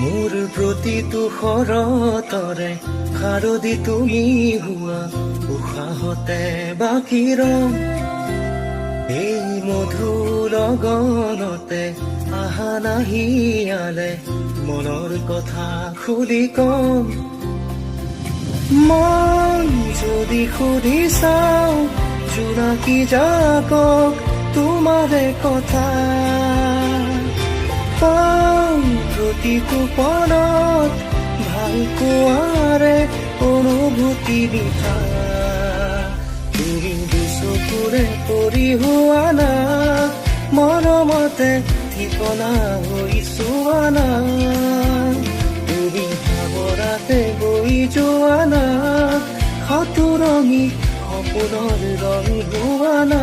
মোৰ প্ৰতিটো শৰতৰে শাৰদী তুমি হোৱা উশাহতে বাকী ৰং এই মধুৰ লগনতে আহা নাহিয়ালে মনৰ কথা খুলি কম মন যদি সুধি চাওঁ জোনাকী জাকক তোমাৰে কথা পাওঁ প্ৰতিটো পলত ভাল পোৱাৰে অনুভূতি মিঠা তুমি দুচকুৰে পৰি হোৱা না মৰমতে ঠিকনা হৈছো আনা তুমি ভাৱৰাতে বৈ যোৱা না সাতোৰঙি সপোনৰ ৰং হোৱা না